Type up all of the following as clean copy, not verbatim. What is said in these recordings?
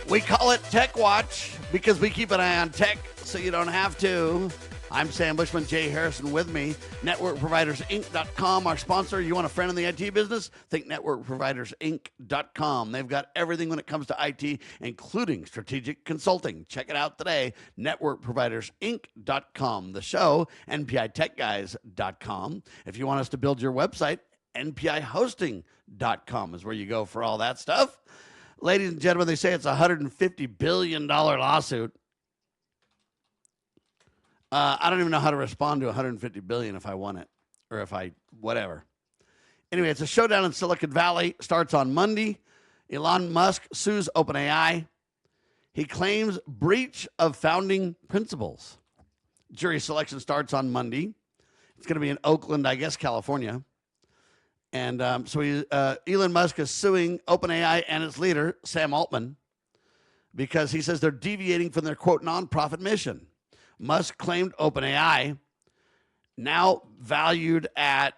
We call it Tech Watch because we keep an eye on tech so you don't have to. I'm Sam Bushman, Jay Harrison with me. NetworkProvidersInc.com, our sponsor. You want a friend in the IT business? Think NetworkProvidersInc.com. They've got everything when it comes to IT, including strategic consulting. Check it out today, NetworkProvidersInc.com. The show, NPITechGuys.com. If you want us to build your website, NPIHosting.com is where you go for all that stuff. Ladies and gentlemen, they say it's a $150 billion lawsuit. I don't even know how to respond to $150 billion if I won it or if I whatever. Anyway, it's a showdown in Silicon Valley. Starts on Monday. Elon Musk sues OpenAI. He claims breach of founding principles. Jury selection starts on Monday. It's going to be in Oakland, I guess, California. And Elon Musk is suing OpenAI and its leader, Sam Altman, because he says they're deviating from their, quote, nonprofit mission. Musk claimed OpenAI, now valued at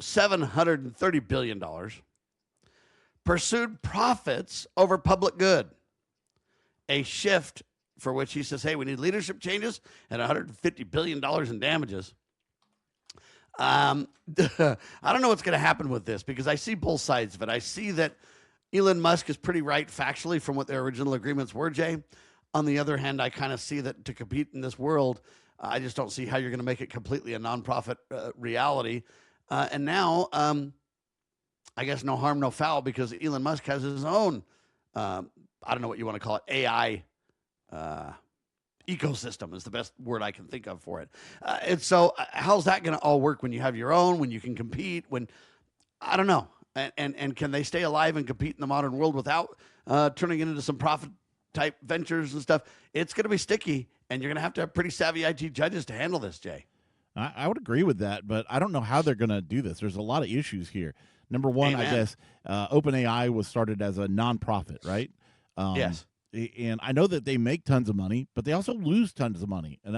$730 billion, pursued profits over public good, a shift for which he says, hey, we need leadership changes and $150 billion in damages. I don't know what's going to happen with this because I see both sides of it. I see that Elon Musk is pretty right factually from what their original agreements were, Jay. On the other hand, I kind of see that to compete in this world, I just don't see how you're going to make it completely a nonprofit reality. And now, I guess no harm, no foul, because Elon Musk has his own, I don't know what you want to call it, AI ecosystem is the best word I can think of for it. And so how's that going to all work when you have your own, when you can compete, when, I don't know. And can they stay alive and compete in the modern world without turning it into some profit type ventures and stuff? It's going to be sticky, and you're going to have pretty savvy IT judges to handle this, Jay. I would agree with that, but I don't know how they're going to do this. There's a lot of issues here. Number one, Amen. I guess, OpenAI was started as a nonprofit, right? Yes. And I know that they make tons of money, but they also lose tons of money. And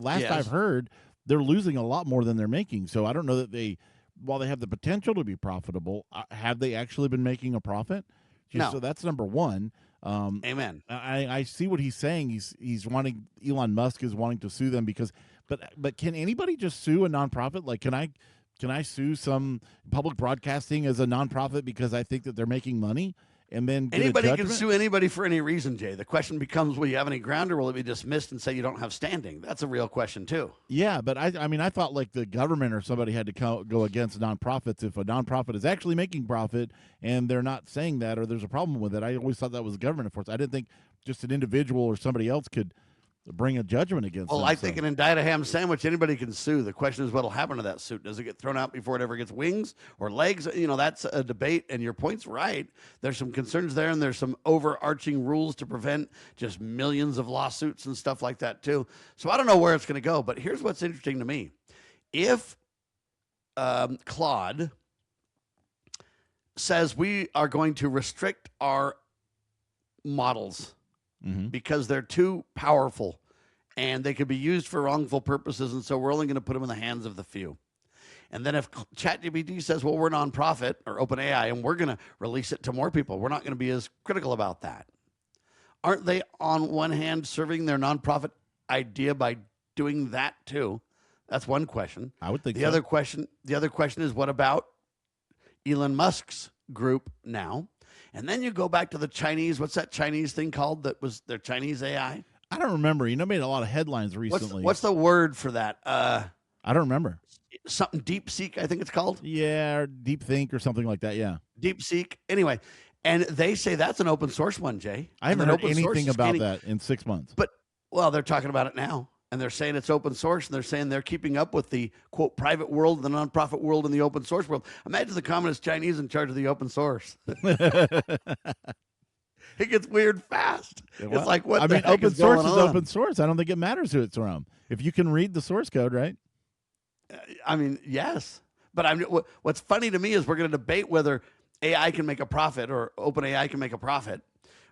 last Yes. I've heard, they're losing a lot more than they're making. So I don't know that while they have the potential to be profitable, have they actually been making a profit? No. So that's number one. Amen. I see what he's saying. He's wanting, Elon Musk is wanting to sue them because, but can anybody just sue a nonprofit? Like, can I sue some public broadcasting as a nonprofit because I think that they're making money? And then anybody can sue anybody for any reason, Jay. The question becomes, will you have any ground, or will it be dismissed and say you don't have standing? That's a real question too. Yeah, but I mean, I thought like the government or somebody had to go against nonprofits if a nonprofit is actually making profit and they're not saying that, or there's a problem with it. I always thought that was government enforcement. I didn't think just an individual or somebody else could bring a judgment against them. Well, I think an indict a ham sandwich, anybody can sue. The question is what will happen to that suit. Does it get thrown out before it ever gets wings or legs? You know, that's a debate, and your point's right. There's some concerns there, and there's some overarching rules to prevent just millions of lawsuits and stuff like that, too. So I don't know where it's going to go, but here's what's interesting to me. If Claude says we are going to restrict our models because they're too powerful and they could be used for wrongful purposes, and so we're only going to put them in the hands of the few. And then if ChatGPT says, well, we're nonprofit, or OpenAI, and we're going to release it to more people, we're not going to be as critical about that. Aren't they, on one hand, serving their nonprofit idea by doing that too? That's one question. I would think the other question is, what about Elon Musk's group now? And then you go back to the Chinese. What's that Chinese thing called that was their Chinese AI? I don't remember. You know, made a lot of headlines recently. What's the word for that? I don't remember. Something DeepSeek, I think it's called. Yeah, or Deep Think or something like that. Yeah, DeepSeek. Anyway, and they say that's an open source one, Jay. I haven't heard anything about that in 6 months. But well, they're talking about it now. And they're saying it's open source, and they're saying they're keeping up with the, quote, private world, the nonprofit world, and the open source world. Imagine the communist Chinese in charge of the open source. It gets weird fast. Yeah, well, it's like, what I the mean, heck open is source going is on? open source. I don't think it matters who it's from. If you can read the source code, right? I mean, yes. But what's funny to me is we're going to debate whether AI can make a profit or OpenAI can make a profit.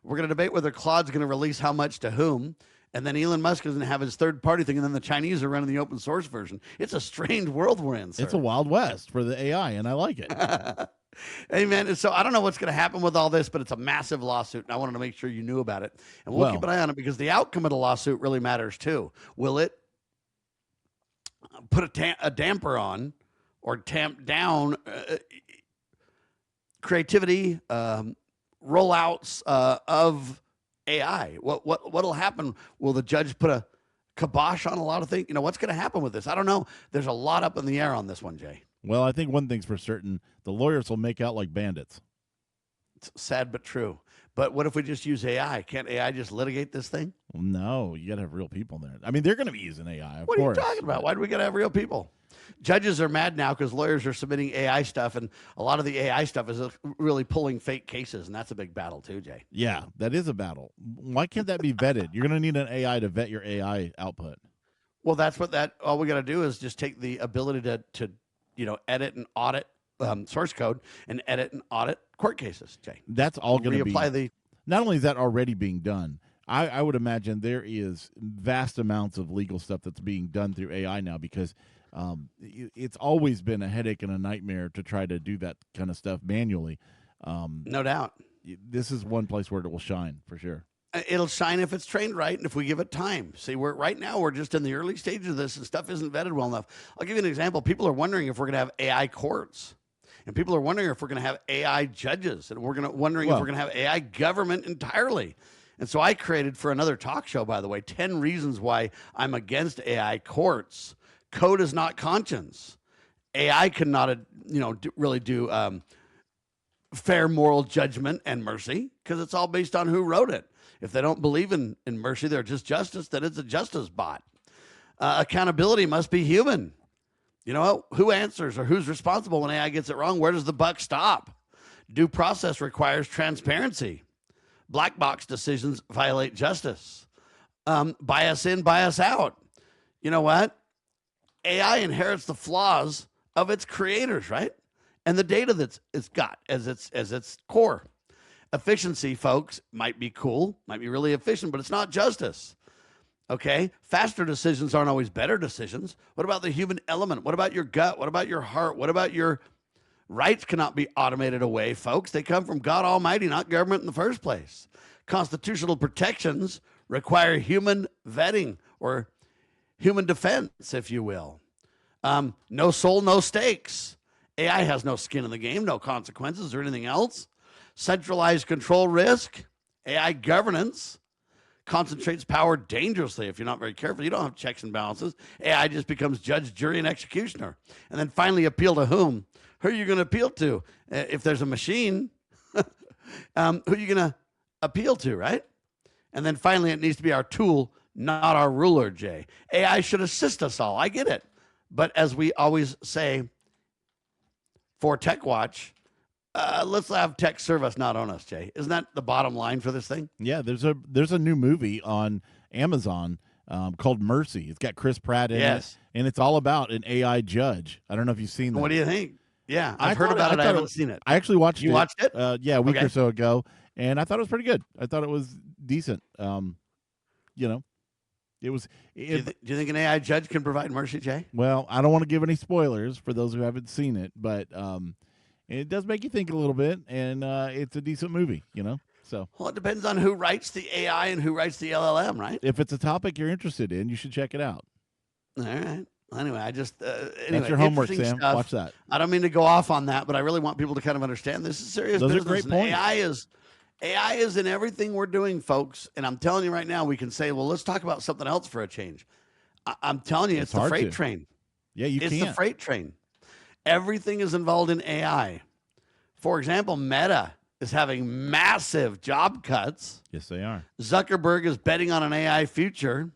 We're going to debate whether Claude's going to release how much to whom. And then Elon Musk is going to have his third-party thing, and then the Chinese are running the open source version. It's a strange world we're in, sir. It's a wild west for the AI, and I like it. Amen. And so I don't know what's going to happen with all this, but it's a massive lawsuit, and I wanted to make sure you knew about it. And we'll keep an eye on it because the outcome of the lawsuit really matters too. Will it put a damper on or tamp down creativity, rollouts of AI? What'll happen? Will the judge put a kibosh on a lot of things? What's going to happen with this? I don't know. There's a lot up in the air on this one, Jay. Well, I think one thing's for certain: the lawyers will make out like bandits. It's sad but true. But what if we just use AI? Can't AI just litigate this thing? Well, no, you got to have real people there. I mean, they're going to be using AI, of What course. are you talking about? Why do we got to have real people? Judges are mad now because lawyers are submitting AI stuff, and a lot of the AI stuff is really pulling fake cases, and that's a big battle too, Jay. Yeah, that is a battle. Why can't that be vetted? You're going to need an AI to vet your AI output. Well, that's all we got to do is just take the ability to edit and audit source code and edit and audit court cases, Jay. That's all going to be. Reapply not only is that already being done, I would imagine there is vast amounts of legal stuff that's being done through AI now because it's always been a headache and a nightmare to try to do that kind of stuff manually. No doubt. This is one place where it will shine for sure. It'll shine if it's trained right and if we give it time. See, right now we're just in the early stages of this and stuff isn't vetted well enough. I'll give you an example. People are wondering if we're going to have AI courts. And people are wondering if we're going to have AI judges. And wondering if we're going to have AI government entirely. And so I created for another talk show, by the way, 10 reasons why I'm against AI courts. Code is not conscience. AI cannot, really do fair moral judgment and mercy because it's all based on who wrote it. If they don't believe in mercy, they're just justice, then it's a justice bot. Accountability must be human. Who answers or who's responsible when AI gets it wrong? Where does the buck stop? Due process requires transparency. Black box decisions violate justice. Bias in, bias out. You know what? AI inherits the flaws of its creators, right? And the data that it's got as its core. Efficiency, folks, might be cool, might be really efficient, but it's not justice. Okay? Faster decisions aren't always better decisions. What about the human element? What about your gut? What about your heart? What about your rights cannot be automated away, folks? They come from God Almighty, not government in the first place. Constitutional protections require human vetting or human defense, if you will. No soul, no stakes. AI has no skin in the game, no consequences or anything else. Centralized control risk. AI governance concentrates power dangerously if you're not very careful. You don't have checks and balances. AI just becomes judge, jury, and executioner. And then finally, appeal to whom? Who are you going to appeal to? If there's a machine, who are you going to appeal to, right? And then finally, it needs to be our tool, not our ruler, Jay. AI should assist us all. I get it. But as we always say for Tech Watch, let's have tech serve us, not own us, Jay. Isn't that the bottom line for this thing? Yeah, there's a new movie on Amazon called Mercy. It's got Chris Pratt in it, and it's all about an AI judge. I don't know if you've seen that. What do you think? Yeah, I've heard about it. I haven't seen it. I actually watched it. You watched it? Yeah, a week or so ago, and I thought it was pretty good. I thought it was decent. It was. Do you think an AI judge can provide mercy, Jay? Well, I don't want to give any spoilers for those who haven't seen it, but it does make you think a little bit, and it's a decent movie, So, well, it depends on who writes the AI and who writes the LLM, right? If it's a topic you're interested in, you should check it out. All right. Anyway, that's your homework, Sam. Stuff. Watch that. I don't mean to go off on that, but I really want people to kind of understand this is serious Those business. are great points. AI is in everything we're doing, folks. And I'm telling you right now, we can say, well, let's talk about something else for a change. I'm telling you, it's the freight train. Yeah, It's the freight train. Everything is involved in AI. For example, Meta is having massive job cuts. Yes, they are. Zuckerberg is betting on an AI future,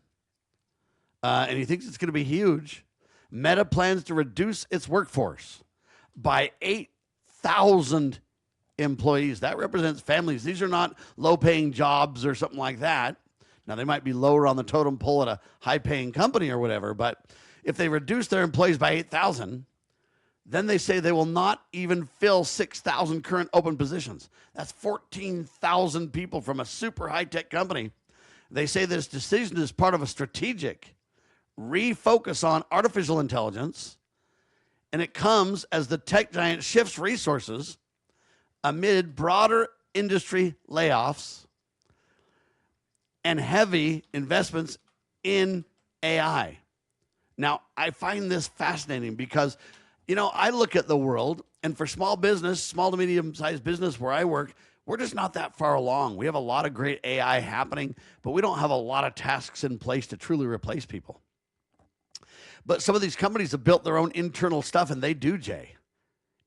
and he thinks it's going to be huge. Meta plans to reduce its workforce by 8,000 employees. That represents families. These are not low-paying jobs or something like that. Now, they might be lower on the totem pole at a high-paying company or whatever, but if they reduce their employees by 8,000, then they say they will not even fill 6,000 current open positions. That's 14,000 people from a super high-tech company They say this decision is part of a strategic refocus on artificial intelligence, and it comes as the tech giant shifts resources amid broader industry layoffs and heavy investments in AI. Now, I find this fascinating because, I look at the world, and for small business, small to medium-sized business where I work, we're just not that far along. We have a lot of great AI happening, but we don't have a lot of tasks in place to truly replace people. But some of these companies have built their own internal stuff, and they do, Jay.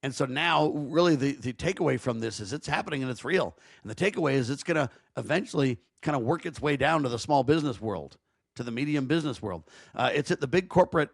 And so now, really, the takeaway from this is it's happening and it's real. And the takeaway is it's going to eventually kind of work its way down to the small business world, to the medium business world. It's at the big corporate,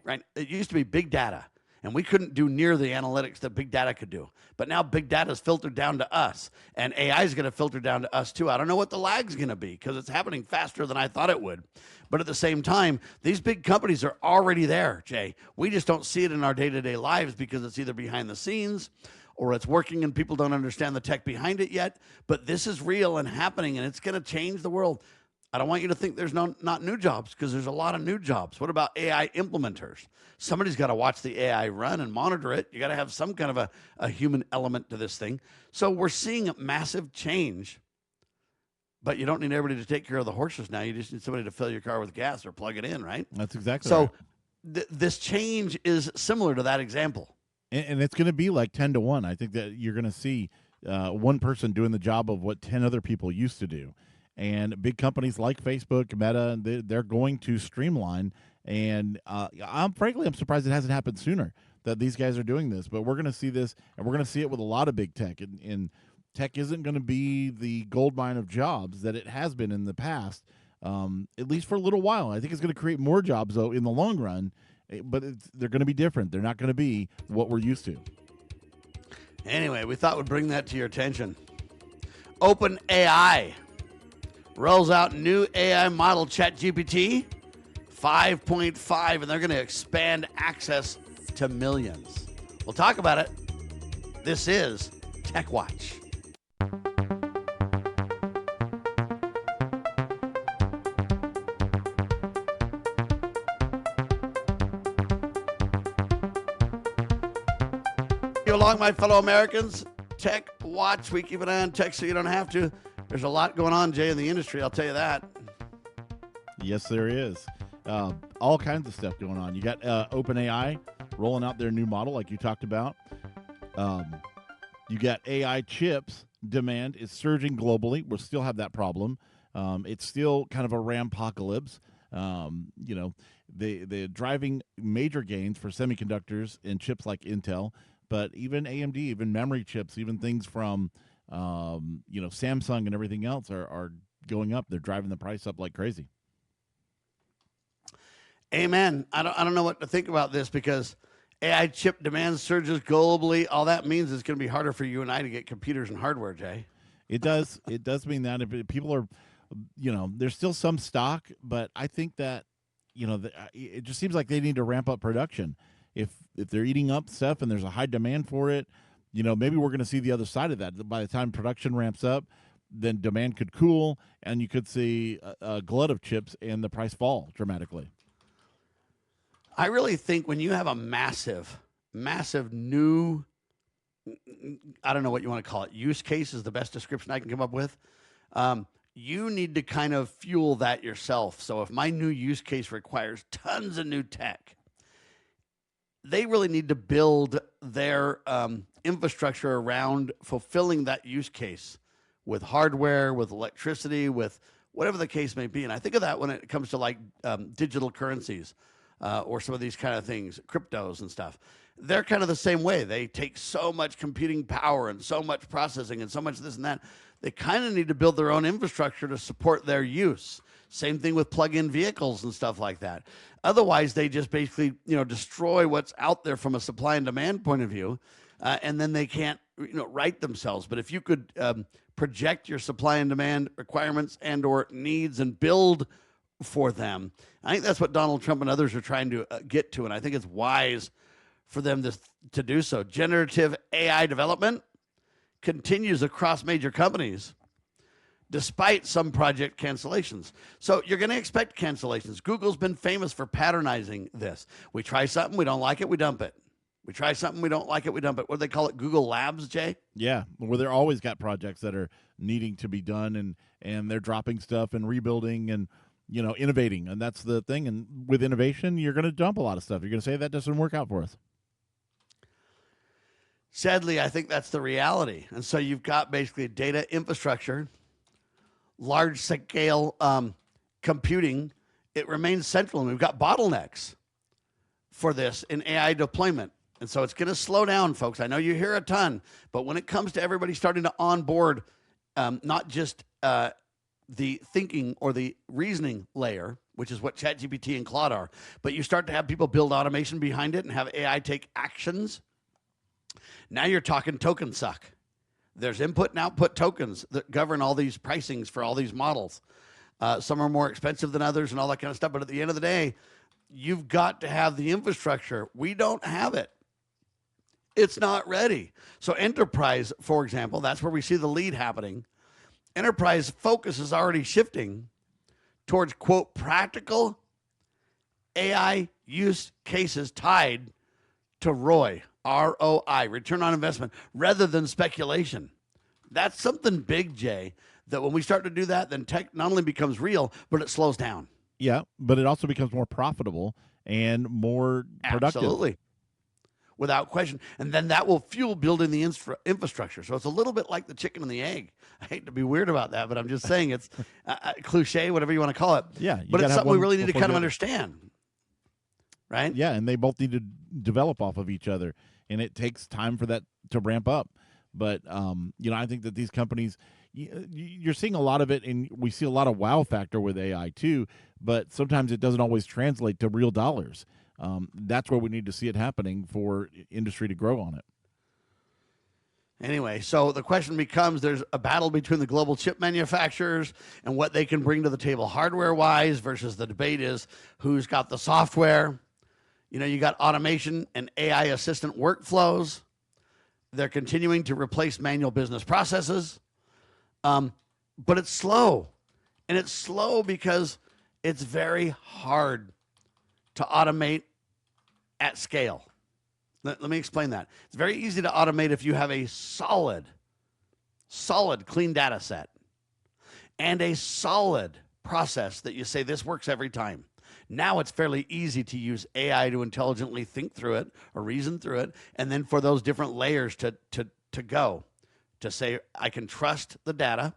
right? It used to be big data, and we couldn't do near the analytics that big data could do. But now big data is filtered down to us, and AI is going to filter down to us too. I don't know what the lag's going to be because it's happening faster than I thought it would. But at the same time, these big companies are already there, Jay. We just don't see it in our day-to-day lives because it's either behind the scenes or it's working and people don't understand the tech behind it yet. But this is real and happening, and it's going to change the world. I don't want you to think there's not new jobs, because there's a lot of new jobs. What about AI implementers? Somebody's got to watch the AI run and monitor it. You got to have some kind of a human element to this thing. So we're seeing a massive change, but you don't need everybody to take care of the horses now. You just need somebody to fill your car with gas or plug it in, right? That's exactly so. Right. This change is similar to that example. And it's going to be like 10 to 1. I think that you're going to see one person doing the job of what 10 other people used to do. And big companies like Facebook, Meta, they're going to streamline. And I'm surprised it hasn't happened sooner, that these guys are doing this. But we're going to see this, and we're going to see it with a lot of big tech. And tech isn't going to be the gold mine of jobs that it has been in the past, at least for a little while. I think it's going to create more jobs, though, in the long run. But they're going to be different. They're not going to be what we're used to. Anyway, we thought we'd bring that to your attention. OpenAI rolls out new AI model ChatGPT 5.5, and they're going to expand access to millions. We'll talk about it. This is Tech Watch. Along, my fellow Americans, Tech Watch. We keep an eye on tech so you don't have to. There's a lot going on, Jay, in the industry. I'll tell you that. Yes, there is. All kinds of stuff going on. You got OpenAI rolling out their new model, like you talked about. You got AI chips. Demand is surging globally. We'll still have that problem. It's still kind of a rampocalypse. They're driving major gains for semiconductors and chips like Intel. But even AMD, even memory chips, even things from, Samsung and everything else are going up. They're driving the price up like crazy. Amen. I don't know what to think about this, because AI chip demand surges globally. All that means is it's going to be harder for you and I to get computers and hardware, Jay. It does. It does mean that if people are, there's still some stock, but I think that, it just seems like they need to ramp up production. If they're eating up stuff and there's a high demand for it, maybe we're going to see the other side of that. By the time production ramps up, then demand could cool, and you could see a glut of chips and the price fall dramatically. I really think when you have a massive new, I don't know what you want to call it, use case is the best description I can come up with. You need to kind of fuel that yourself. So if my new use case requires tons of new tech, they really need to build their infrastructure around fulfilling that use case with hardware, with electricity, with whatever the case may be. And I think of that when it comes to like digital currencies or some of these kind of things, cryptos and stuff. They're kind of the same way. They take so much computing power and so much processing and so much this and that. They kind of need to build their own infrastructure to support their use. Same thing with plug-in vehicles and stuff like that. Otherwise, they just basically, destroy what's out there from a supply and demand point of view, and then they can't, right themselves. But if you could project your supply and demand requirements and or needs and build for them, I think that's what Donald Trump and others are trying to get to, and I think it's wise for them to do so. Generative AI development continues across major companies. despite some project cancellations. So you're going to expect cancellations. Google's been famous for patternizing this. We try something, we don't like it, we dump it. We try something, we don't like it, we dump it. What do they call it? Google Labs, Jay? Yeah, where they're always got projects that are needing to be done, and they're dropping stuff and rebuilding and innovating, and that's the thing. And with innovation, you're going to dump a lot of stuff. You're going to say that doesn't work out for us. Sadly, I think that's the reality. And so you've got basically data infrastructure, large scale computing. It remains central, and we've got bottlenecks for this in AI deployment. And so it's going to slow down, folks. I know you hear a ton, but when it comes to everybody starting to onboard, not just the thinking or the reasoning layer, which is what ChatGPT and Claude are, but you start to have people build automation behind it and have AI take actions. Now you're talking token suck. There's input and output tokens that govern all these pricings for all these models. Some are more expensive than others and all that kind of stuff. But at the end of the day, you've got to have the infrastructure. We don't have it. It's not ready. So enterprise, for example, that's where we see the lead happening. Enterprise focus is already shifting towards, quote, practical AI use cases tied to ROI, ROI, return on investment, rather than speculation. That's something big, Jay, that when we start to do that, then tech not only becomes real, but it slows down. Yeah, but it also becomes more profitable and more productive. Absolutely. Without question. And then that will fuel building the infrastructure. So it's a little bit like the chicken and the egg. I hate to be weird about that, but I'm just saying it's cliche, whatever you want to call it. Yeah. But it's something we really need to kind of understand. Right? Yeah, and they both need to develop off of each other. And it takes time for that to ramp up. But, I think that these companies, you're seeing a lot of it, and we see a lot of wow factor with AI too, but sometimes it doesn't always translate to real dollars. That's where we need to see it happening for industry to grow on it. Anyway, so the question becomes, there's a battle between the global chip manufacturers and what they can bring to the table hardware-wise versus the debate is who's got the software. You got automation and AI assistant workflows. They're continuing to replace manual business processes. But it's slow. And it's slow because it's very hard to automate at scale. Let me explain that. It's very easy to automate if you have a solid, clean data set and a solid process that you say this works every time. Now it's fairly easy to use AI to intelligently think through it or reason through it, and then for those different layers to go, to say, I can trust the data.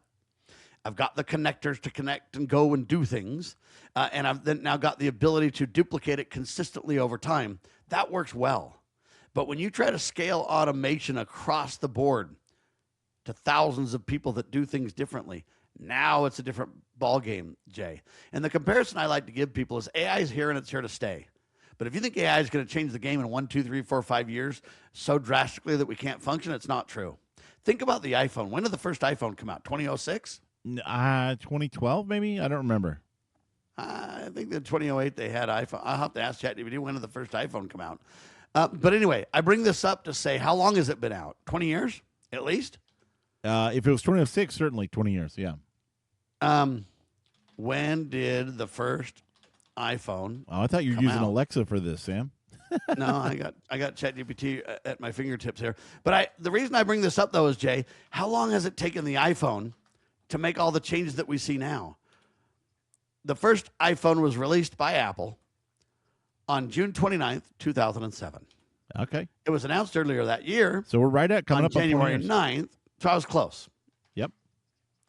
I've got the connectors to connect and go and do things, and I've then now got the ability to duplicate it consistently over time. That works well. But when you try to scale automation across the board to thousands of people that do things differently, now it's a different ballgame, Jay. And the comparison I like to give people is AI is here and it's here to stay. But if you think AI is going to change the game in 1, 2, 3, 4, 5 years so drastically that we can't function, it's not true. Think about the iPhone. When did the first iPhone come out? 2006? 2012, maybe? I don't remember. I think in 2008 they had iPhone. I'll have to ask ChatGPT, when did the first iPhone come out? But anyway, I bring this up to say, how long has it been out? 20 years, at least? If it was 2006, certainly 20 years, yeah. When did the first iPhone? Oh, I thought you were using Alexa for this, Sam. No, I got ChatGPT at my fingertips here. But the reason I bring this up, though, is, Jay, how long has it taken the iPhone to make all the changes that we see now? The first iPhone was released by Apple on June 29th, 2007. Okay. It was announced earlier that year. So we're right at coming up on January 9th. So I was close. Yep.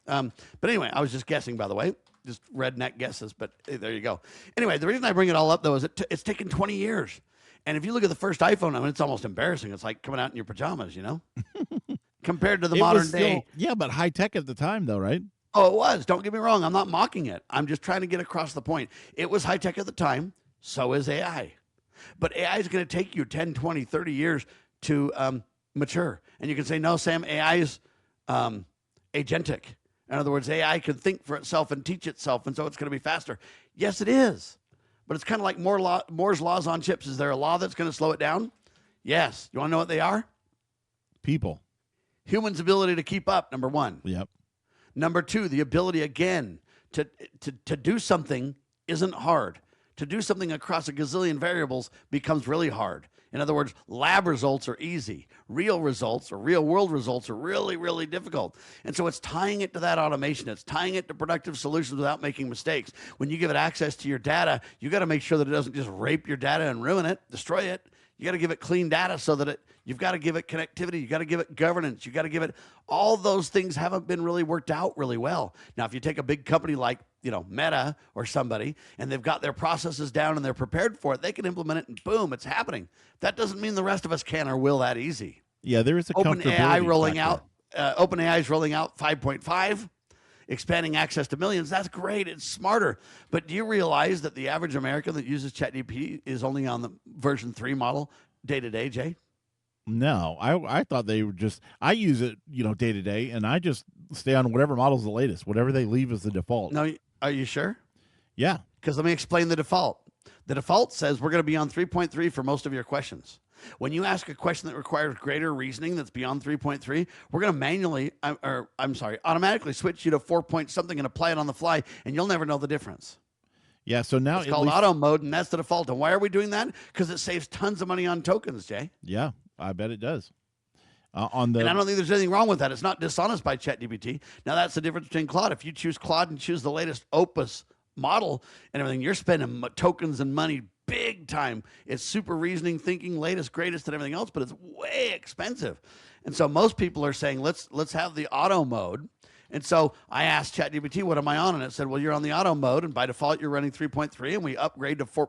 But anyway, I was just guessing, by the way. Just redneck guesses, but hey, there you go. Anyway, the reason I bring it all up, though, is it's taken 20 years. And if you look at the first iPhone, I mean, it's almost embarrassing. It's like coming out in your pajamas, compared to the modern day. Yeah, but high tech at the time, though, right? Oh, it was. Don't get me wrong. I'm not mocking it. I'm just trying to get across the point. It was high tech at the time. So is AI. But AI is going to take you 10, 20, 30 years to mature. And you can say, no, Sam, AI is agentic. In other words, AI can think for itself and teach itself, and so it's going to be faster. Yes, it is. But it's kind of like Moore's laws on chips. Is there a law that's going to slow it down? Yes. You want to know what they are? People. Humans' ability to keep up, number one. Yep. Number two, the ability, again, to do something isn't hard. To do something across a gazillion variables becomes really hard. In other words, lab results are easy. Real results or real world results are really, really difficult. And so it's tying it to that automation. It's tying it to productive solutions without making mistakes. When you give it access to your data, you got to make sure that it doesn't just rape your data and ruin it, destroy it. You got to give it clean data so that you've got to give it connectivity. You got to give it governance. You got to give it all those things haven't been really worked out really well. Now, if you take a big company like, Meta or somebody, and they've got their processes down and they're prepared for it, they can implement it and boom, it's happening. That doesn't mean the rest of us can or will that easy. Yeah, there is a OpenAI rolling factor. out, OpenAI is rolling out 5.5. Expanding access to millions, that's great. It's smarter. But do you realize that the average American that uses ChatGPT is only on the version 3 model day to day, Jay? No, I thought they were just, I use it, day to day, and I just stay on whatever model's the latest, whatever they leave as the default. No, are you sure? Yeah. Because let me explain the default. The default says we're going to be on 3.3 for most of your questions. When you ask a question that requires greater reasoning that's beyond 3.3, we're going to automatically switch you to 4 point something and apply it on the fly, and you'll never know the difference. Yeah, so now it's called auto mode, and that's the default. And why are we doing that? Because it saves tons of money on tokens, Jay. Yeah, I bet it does. And I don't think there's anything wrong with that. It's not dishonest by ChatGPT. Now, that's the difference between Claude. If you choose Claude and choose the latest Opus model and everything, you're spending tokens and money big time. It's super reasoning, thinking, latest, greatest, and everything else, but it's way expensive. And so most people are saying, let's have the auto mode. And so I asked ChatGPT, what am I on? And it said, well, you're on the auto mode, and by default, you're running 3.3, and we upgrade to 4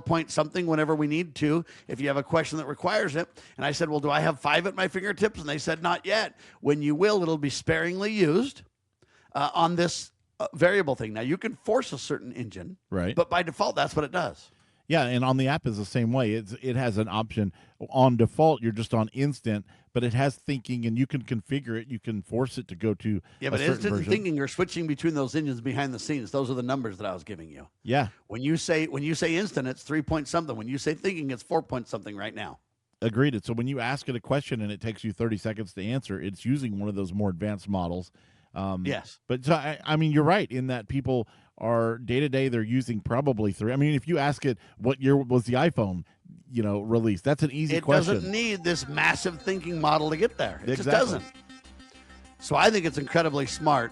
point something whenever we need to if you have a question that requires it. And I said, well, do I have 5 at my fingertips? And they said, not yet. When you will, it'll be sparingly used on this variable thing. Now, you can force a certain engine, right? But by default, that's what it does. Yeah, and on the app is the same way. It has an option. On default, you're just on instant, but it has thinking, and you can configure it. You can force it to go to but instant and thinking are switching between those engines behind the scenes. Those are the numbers that I was giving you. Yeah. When you say instant, it's 3 point something. When you say thinking, it's 4 point something right now. Agreed. So when you ask it a question and it takes you 30 seconds to answer, it's using one of those more advanced models. Yes. But so, I mean, you're right in that people are day to day, they're using probably 3. I mean, if you ask it what year was the iPhone, released, that's an easy question. It doesn't need this massive thinking model to get there. It Exactly. just doesn't. So I think it's incredibly smart.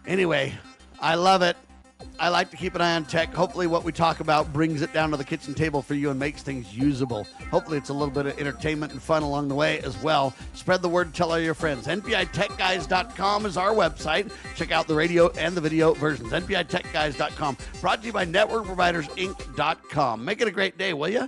Anyway, I love it. I like to keep an eye on tech. Hopefully what we talk about brings it down to the kitchen table for you and makes things usable. Hopefully it's a little bit of entertainment and fun along the way as well. Spread the word, tell all your friends. NPITechGuys.com is our website. Check out the radio and the video versions. NPITechGuys.com. Brought to you by NetworkProvidersinc.com. Make it a great day, will you?